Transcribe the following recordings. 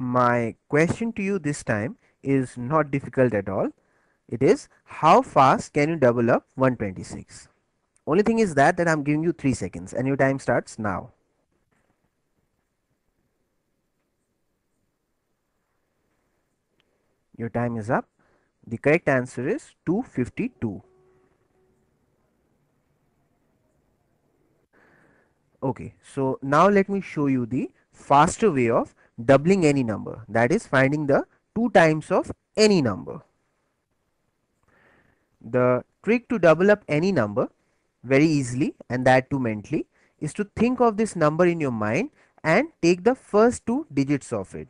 My question to you this time is not difficult at all. It is, how fast can you double up 126? Only thing is that I'm giving you 3 seconds and your time starts now. Your time is up. The correct answer is 252. Okay, so now let me show you the faster way of doubling any number, that is finding the 2 times of any number. The trick to double up any number very easily, and that too mentally, is to think of this number in your mind and take the first 2 digits of it,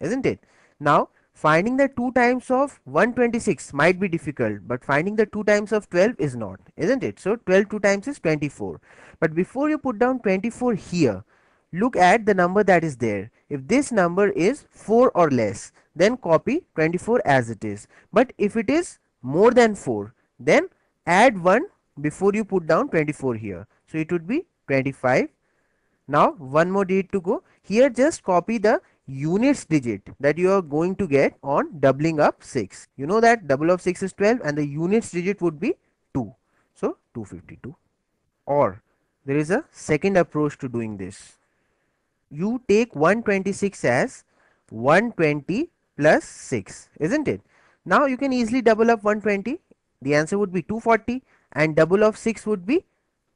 isn't it? Now finding the 2 times of 126 might be difficult, but finding the 2 times of 12 is not, isn't it? So 12 2 times is 24. But before you put down 24 here, look at the number that is there. If this number is 4 or less, then copy 24 as it is. But if it is more than 4, then add 1 before you put down 24 here. So it would be 25. Now one more digit to go. Here just copy the units digit that you are going to get on doubling up 6. You know that double of 6 is 12 and the units digit would be 2. So 252. Or there is a second approach to doing this. You take 126 as 120 plus 6, isn't it? Now you can easily double up 120. The answer would be 240, and double of 6 would be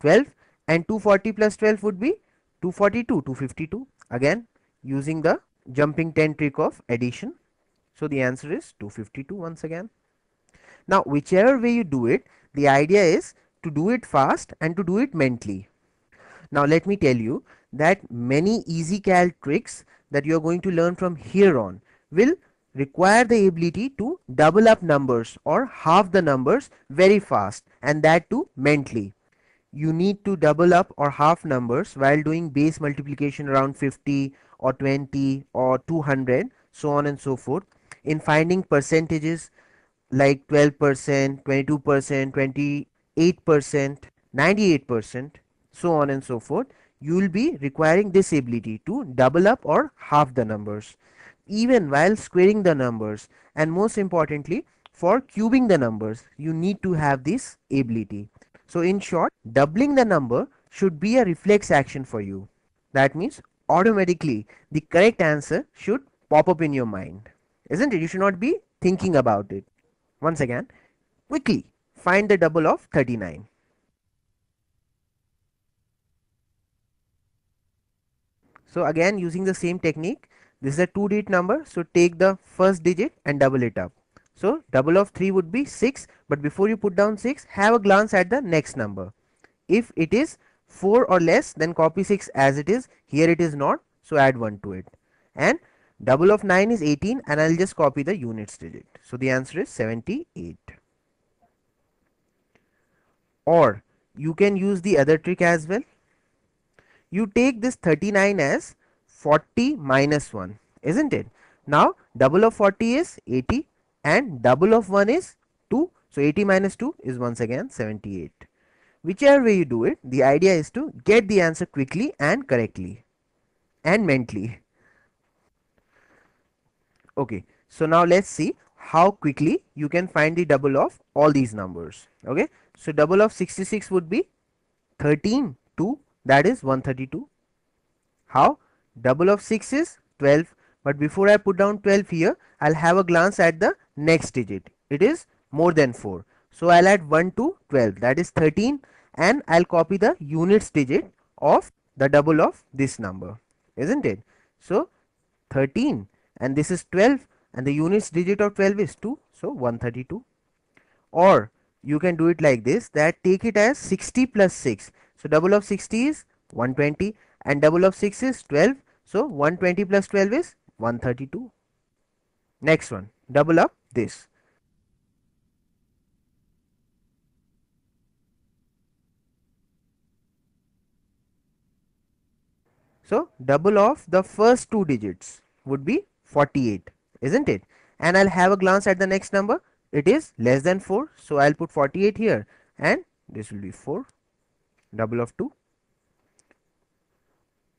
12, and 240 plus 12 would be 242, 252. Again using the jumping 10 trick of addition. So the answer is 252 once again. Now whichever way you do it, the idea is to do it fast and to do it mentally. Now let me tell you that many EasyCal tricks that you are going to learn from here on will require the ability to double up numbers or half the numbers very fast, and that too mentally. You need to double up or half numbers while doing base multiplication around 50 or 20 or 200, so on and so forth. In finding percentages like 12%, 22%, 28%, 98%, so on and so forth, you will be requiring this ability to double up or half the numbers, even while squaring the numbers, and most importantly for cubing the numbers you need to have this ability. So in short, doubling the number should be a reflex action for you. That means automatically the correct answer should pop up in your mind, isn't it? You should not be thinking about it. Once again, quickly find the double of 39. So again using the same technique, this is a 2-digit number, so take the first digit and double it up. So double of 3 would be 6, but before you put down 6, have a glance at the next number. If it is 4 or less, then copy 6 as it is. Here it is not, so add 1 to it. And double of 9 is 18, and I'll just copy the units digit. So the answer is 78. Or you can use the other trick as well. You take this 39 as 40 minus 1, isn't it? Now double of 40 is 80 and double of 1 is 2. So 80 minus 2 is once again 78. Whichever way you do it, the idea is to get the answer quickly and correctly and mentally. Okay, so now let's see how quickly you can find the double of all these numbers. Okay, so double of 66 would be 13 2, that is 132. How? Double of 6 is 12, but before I put down 12 here, I'll have a glance at the next digit. It is more than 4, so I'll add 1 to 12, that is 13, and I'll copy the units digit of the double of this number, isn't it? So 13, and this is 12, and the units digit of 12 is 2, so 132. Or you can do it like this, that take it as 60 plus 6. So double of 60 is 120, and double of 6 is 12, so 120 plus 12 is 132. Next one, double up this. So double of the first 2 digits would be 48, isn't it? And I'll have a glance at the next number. It is less than 4, so I'll put 48 here, and this will be 4. Double of 2.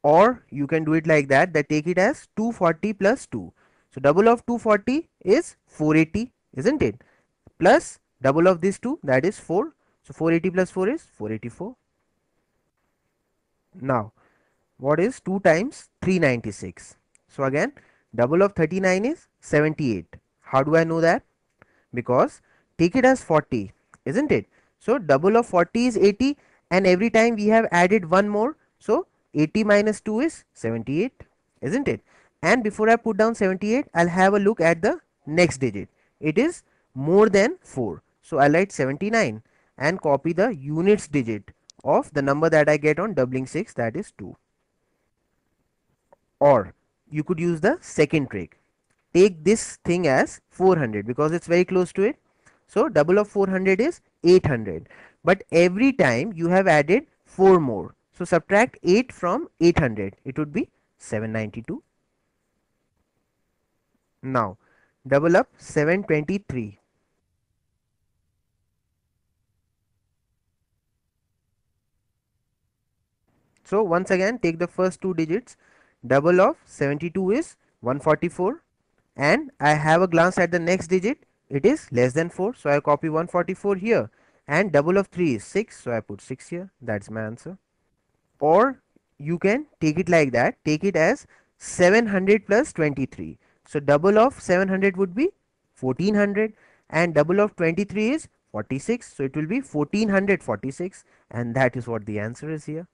Or you can do it like that, that take it as 240 plus 2. So double of 240 is 480, isn't it? Plus double of this 2, that is 4. So 480 plus 4 is 484. Now what is 2 times 396? So again, double of 39 is 78. How do I know that? Because take it as 40, isn't it? So double of 40 is 80, and every time we have added one more, so 80 minus 2 is 78, isn't it? And before I put down 78, I'll have a look at the next digit. It is more than 4, so I'll write 79 and copy the units digit of the number that I get on doubling 6, that is 2. Or you could use the second trick. Take this thing as 400 because it's very close to it. So double of 400 is 800. But every time you have added 4 more. So subtract 8 from 800. It would be 792. Now double up 723. So once again take the first two digits. Double of 72 is 144, and I have a glance at the next digit. It is less than 4, so I copy 144 here, and double of 3 is 6, so I put 6 here. That's my answer. Or you can take it like that, take it as 700 plus 23. So double of 700 would be 1400, and double of 23 is 46, so it will be 1446, and that is what the answer is here.